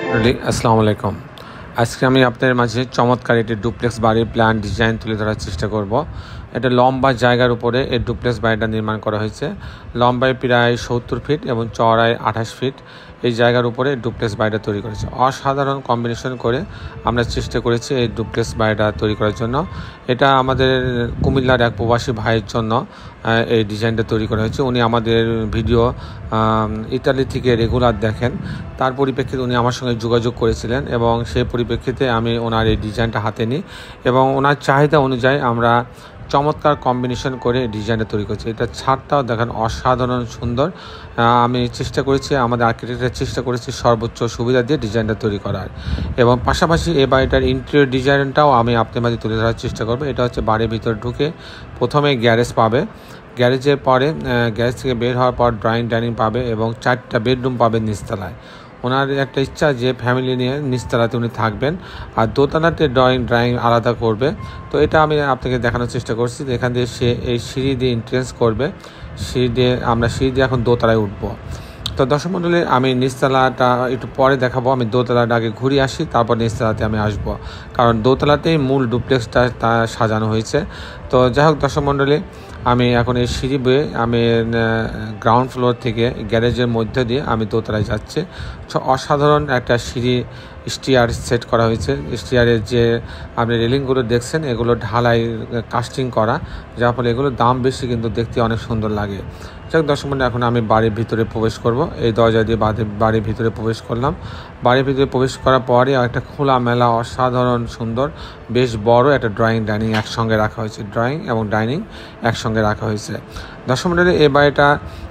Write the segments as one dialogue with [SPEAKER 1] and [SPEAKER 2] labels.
[SPEAKER 1] আসসালামু আলাইকুম। আজকে আমি আপনাদের মাঝে চমৎকার একটি ডুপ্লেক্স বাড়ির প্ল্যান ডিজাইন তুলে ধরার চেষ্টা করব। এটা লম্বা জায়গার উপরে এই ডুপ্লেক্স বাড়িটা নির্মাণ করা হয়েছে। লম্বায় প্রায় 70 ফিট এবং চওড়ায় 28 ফিট এই জায়গার উপরে ডুপ্লেক্স বাড়িটা তৈরি করেছে। অসাধারণ কম্বিনেশন করে আমরা চেষ্টা করেছি এই ডুপ্লেক্স বাড়িটা তৈরি করার জন্য। এটা আমাদের কুমিল্লার এক প্রবাসী ভাইয়ের জন্য এই ডিজাইনটা তৈরি করা হয়েছে। উনি আমাদের ভিডিও ইতালি থেকে রেগুলার দেখেন, তার পরিপ্রেক্ষিতে উনি আমার সঙ্গে যোগাযোগ করেছিলেন এবং সেই পরিপ্রেক্ষিতে আমি ওনার এই ডিজাইনটা হাতে নিই এবং ওনার চাহিদা অনুযায়ী আমরা চমৎকার কম্বিনেশন করে ডিজাইনটা তৈরি করছি। এটা ছাদটাও দেখেন অসাধারণ সুন্দর। আমি চেষ্টা করেছি, আমাদের আর্কিটেক্টের চেষ্টা করেছি সর্বোচ্চ সুবিধা দিয়ে ডিজাইনটা তৈরি করার এবং পাশাপাশি এই বাড়িটার ইন্টেরিয়র ডিজাইনটাও আমি আপনার মাঝে তুলে ধরার চেষ্টা করবো। এটা হচ্ছে বাড়ির ভিতর ঢুকে প্রথমে গ্যারেজ পাবে, গ্যারেজের পরে গ্যারেজ থেকে বের হওয়ার পর ড্রয়িং ডাইনিং পাবে এবং 4টা বেডরুম পাবে নিচতলায়। ওনার একটা ইচ্ছা যে ফ্যামিলি নিয়ে নিচতলাতে উনি থাকবেন আর দোতলাতে ড্রয়িং আলাদা করবে। তো এটা আমি আপনাকে দেখানোর চেষ্টা করছি। এখান দিয়ে সে এই সিঁড়ি দিয়ে এন্ট্রেন্স করবে, সিঁড়ি দিয়ে এখন দোতলায় উঠবো। তো দর্শক মণ্ডলী, আমি নিচতলাটা একটু পরে দেখাবো। আমি দোতলাটা আগে ঘুরে আসি, তারপর নিচতলাতে আমি আসব, কারণ দোতলাতেই মূল ডুপ্লেক্সটা তা সাজানো হয়েছে। তো যাই হোক দর্শক মণ্ডলী, আমি এখন এই সিঁড়ি বেয়ে আমি গ্রাউন্ড ফ্লোর থেকে গ্যারেজের মধ্যে দিয়ে আমি দোতলায় যাচ্ছি। অসাধারণ একটা সিঁড়ি স্টিয়ার সেট করা হয়েছে। স্টিয়ারের যে আপনি রেলিংগুলো দেখছেন এগুলো ঢালাই কাস্টিং করা, যার ফলে এগুলোর দাম বেশি কিন্তু দেখতে অনেক সুন্দর লাগে। যাক দর্শক মণ্ডলী, এখন আমি বাড়ির ভিতরে প্রবেশ করব। এই দরজা দিয়ে বাড়ির ভিতরে প্রবেশ করলাম। বাড়ির ভিতরে প্রবেশ করার পরে একটা খোলা মেলা অসাধারণ সুন্দর বেশ বড় একটা ড্রয়িং ডাইনিং একসঙ্গে রাখা হয়েছে। ড্রয়িং এবং ডাইনিং একসঙ্গে রাখা হয়েছে। দর্শক মণ্ডলী, এই বাড়িটা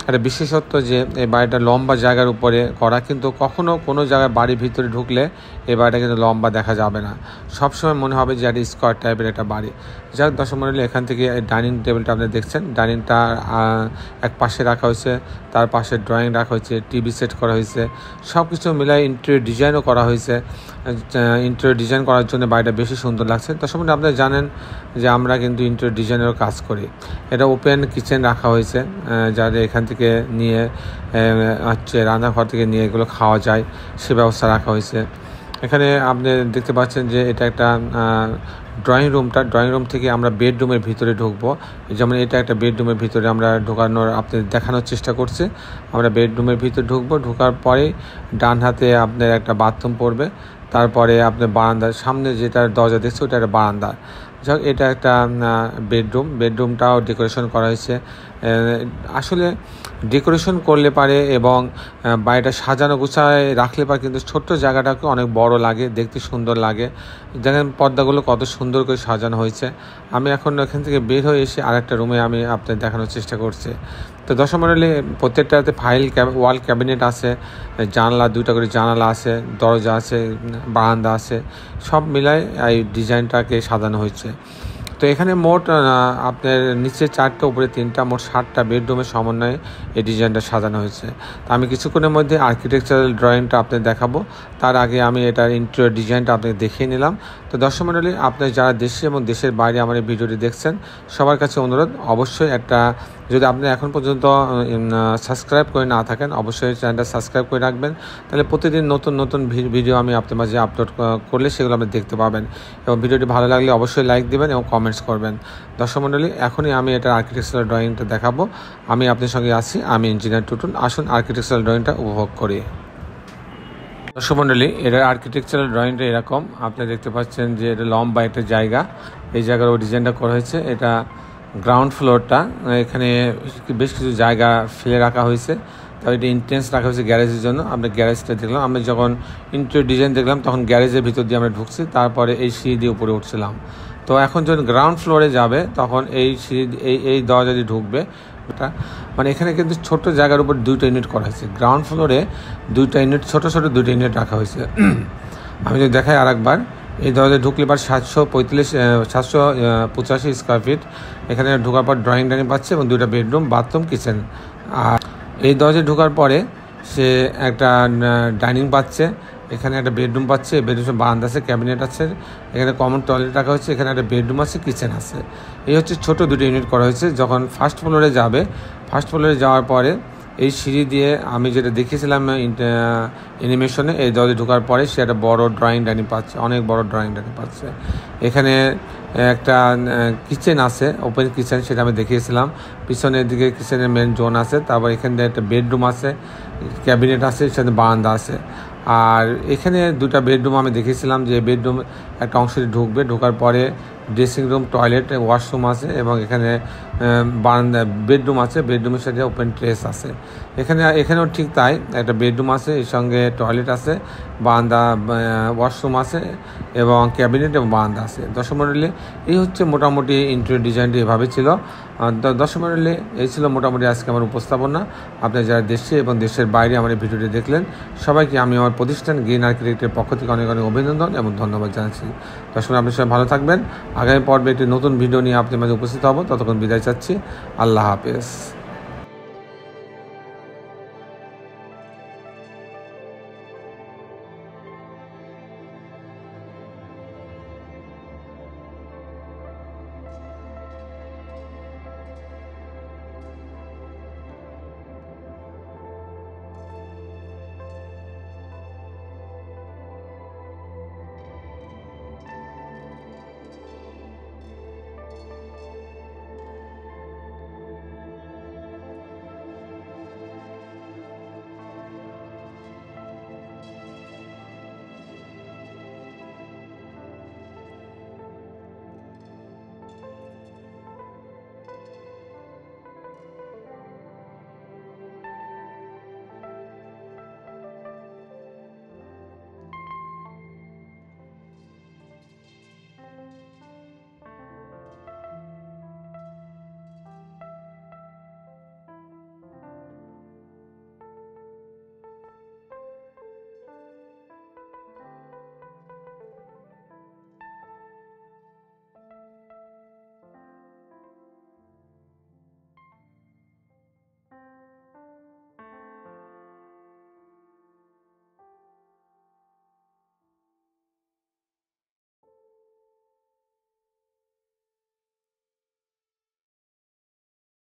[SPEAKER 1] একটা বিশেষত্ব যে এই বাড়িটা লম্বা জায়গার উপরে করা, কিন্তু কখনও কোনো জায়গায় বাড়ির ভিতরে ঢুকলে এই বাড়িটা কিন্তু লম্বা দেখা যাবে না। সবসময় মনে হবে যে একটা স্কোয়ার টাইপের একটা বাড়ি। যাক দর্শক মণ্ডলী, এখান থেকে এই ডাইনিং টেবিলটা আপনি দেখছেন, ডাইনিংটা এক পাশে রাখা হয়েছে, তার পাশে ড্রয়িং রাখা হয়েছে, টিভি সেট করা হয়েছে, সব কিছু মিলাই ইন্টেরিয়র ডিজাইনও করা হয়েছে। ইন্টেরিয়র ডিজাইন করার জন্য বাড়িটা বেশি সুন্দর লাগছে। দর্শক মণ্ডলী, আপনারা জানেন যে আমরা কিন্তু ইন্টেরিয়র ডিজাইনেরও কাজ করি। এটা ওপেন কিচেন রাখা হয়েছে, যাদের এখান থেকে নিয়ে রান্নাঘর থেকে নিয়ে এগুলো খাওয়া যায় সে ব্যবস্থা রাখা হয়েছে। এখানে আপনি দেখতে পাচ্ছেন যে এটা একটা ড্রয়িং রুম থেকে আমরা বেডরুমের ভিতরে ঢুকবো। যেমন এটা একটা বেডরুমের ভিতরে আমরা আপনাদের দেখানোর চেষ্টা করছি। আমরা বেডরুমের ভিতরে ঢুকবো, ঢোকার পরে ডান হাতে আপনার একটা বাথরুম পড়বে, তারপরে আপনার বারান্দার সামনে যেটা দরজা দেখছে ওটা একটা বারান্দা। যাক, এটা একটা বেডরুমটাও ডেকোরেশন করা হয়েছে। আসলে ডেকোরেশন করলে পারে এবং বাড়িটা সাজানো গুছায় রাখলে পারে কিন্তু ছোট্ট জায়গাটাকে অনেক বড় লাগে, দেখতে সুন্দর লাগে। দেখেন পর্দাগুলো কত সুন্দর করে সাজানো হয়েছে। আমি এখন এখান থেকে বের হয়ে এসে আরেকটা রুমে আমি আপনাদের দেখানোর চেষ্টা করছি। তো দর্শক মণ্ডলী, প্রত্যেকটাতে ওয়াল ক্যাবিনেট আছে, জানলা 2টা করে জানালা আছে, দরজা আছে, বারান্দা আছে, সব মিলায় এই ডিজাইনটাকে সাজানো হয়েছে। তো এখানে মোট আপনার নিচে 4টা উপরে 3টা, মোট 7টা বেডরুমের সমন্বয়ে এই ডিজাইনটা সাজানো হয়েছে। তো আমি কিছুক্ষণের মধ্যে আর্কিটেকচারাল ড্রয়িংটা আপনাদের দেখাবো, তার আগে আমি এটার ইন্টেরিয়র ডিজাইনটা আপনাদের দেখিয়ে নিলাম। তো দর্শক মণ্ডলী, আপনার যারা দেশে এবং দেশের বাইরে আমার এই ভিডিওটি দেখছেন সবার কাছে অনুরোধ, অবশ্যই যদি আপনি এখন পর্যন্ত সাবস্ক্রাইব করে না থাকেন অবশ্যই চ্যানেলটা সাবস্ক্রাইব করে রাখবেন। তাহলে প্রতিদিন নতুন ভিডিও আমি আপনার মাঝে আপলোড করলে সেগুলো আপনি দেখতে পাবেন। এবং ভিডিওটি ভালো লাগলে অবশ্যই লাইক দেবেন এবং কমেন্টস করবেন। দর্শক মণ্ডলী, এখনই আমি এটা আর্কিটেকচারাল ড্রয়িংটা দেখাবো। আমি আপনার সঙ্গে আছি, আমি ইঞ্জিনিয়ার টুটুল। আসুন আর্কিটেকচারাল ড্রয়িংটা উপভোগ করি। দর্শক মণ্ডলী, এটার আর্কিটেকচারাল ড্রয়িংটা এরকম। আপনি দেখতে পাচ্ছেন যে এটা লম্বা একটা জায়গা, এই জায়গার ডিজাইনটা করা হয়েছে। এটা গ্রাউন্ড ফ্লোরটা, এখানে বেশ কিছু জায়গা ফেলে রাখা হয়েছে। তবে এটা এন্ট্রেন্স রাখা হয়েছে গ্যারেজের জন্য। আমরা গ্যারেজটা দেখলাম, আমরা যখন ইন্টেরিয়র ডিজাইন দেখলাম তখন গ্যারেজের ভিতর দিয়ে আমরা ঢুকছি, তারপরে এই সিঁড়ি দিয়ে উপরে উঠছিলাম। তো এখন যখন গ্রাউন্ড ফ্লোরে যাবে তখন এই সিঁড়ি এই দরজা দিয়ে ঢুকবে। মানে এখানে কিন্তু ছোট্ট জায়গার উপর 2টা ইউনিট করা হয়েছে। গ্রাউন্ড ফ্লোরে 2টা ইউনিট, ছোটো 2টা ইউনিট রাখা হয়েছে। আমি যদি দেখাই আরেকবার, এই দরজায় ঢুকলে পর 785 স্কোয়ার ফিট। এখানে ঢোকার পর ড্রয়িং ডাইনিং পাচ্ছে এবং 2টা বেডরুম, বাথরুম, কিচেন। আর এই দরজায় ঢোকার পরে সে একটা ডাইনিং পাচ্ছে, এখানে একটা বেডরুম পাচ্ছে, বেডরুমে বারান্দা আছে, ক্যাবিনেট আছে, এখানে কমন টয়লেট রাখা হয়েছে, এখানে একটা বেডরুম আছে, কিচেন আছে। এই হচ্ছে ছোট 2টা ইউনিট করা হয়েছে। যখন ফার্স্ট ফ্লোরে যাবে, ফার্স্ট ফ্লোরে যাওয়ার পরে এই সিঁড়ি দিয়ে আমি যেটা দেখেছিলাম অ্যানিমেশনে, এই দরজা ঢোকার পরে সে একটা বড় ড্রয়িং ডাইনিং পাচ্ছে, অনেক বড় ড্রয়িং ডাইনিং পাচ্ছে। এখানে একটা কিচেন আছে, ওপেন কিচেন, সেটা আমি দেখিয়েছিলাম। পিছনের দিকে কিচেনের মেন জোন আছে, তারপর এখানে একটা বেডরুম আছে, ক্যাবিনেট আছে, সেখানে বারান্দা আছে। আর এখানে দুটা বেডরুম আমি দেখেছিলাম, যে বেডরুম একটা অংশে ঢোকার পরে ড্রেসিং রুম, টয়লেট, ওয়াশরুম আছে, এবং এখানে বারান্দা বেডরুম আছে, বেডরুমের সাথে ওপেন ট্রেস আছে। এখানেও ঠিক তাই, একটা বেডরুম আছে, এর সঙ্গে টয়লেট আছে, বারান্দা, ওয়াশরুম আছে, এবং ক্যাবিনেট এবং বারান্দা আছে। দর্শক মণ্ডলী, এই হচ্ছে মোটামুটি ইন্টেরিয়র ডিজাইনটি এভাবে ছিল। দর্শক মণ্ডলী, এই ছিল মোটামুটি আজকে আমার উপস্থাপনা। আপনি যারা দেশে এবং দেশের বাইরে আমার এই ভিডিওটি দেখলেন, সবাইকে আমি আমার প্রতিষ্ঠান গ্রিন আর্কিটেক্টের পক্ষ থেকে অনেক অনেক অভিনন্দন এবং ধন্যবাদ জানাচ্ছি। দর্শক, আপনি সবাই ভালো থাকবেন। আগামী পর্বে একটি নতুন ভিডিও নিয়ে আপনাদের মাঝে উপস্থিত হব। ততক্ষণ বিদায় চাচ্ছি। আল্লাহ হাফেজ।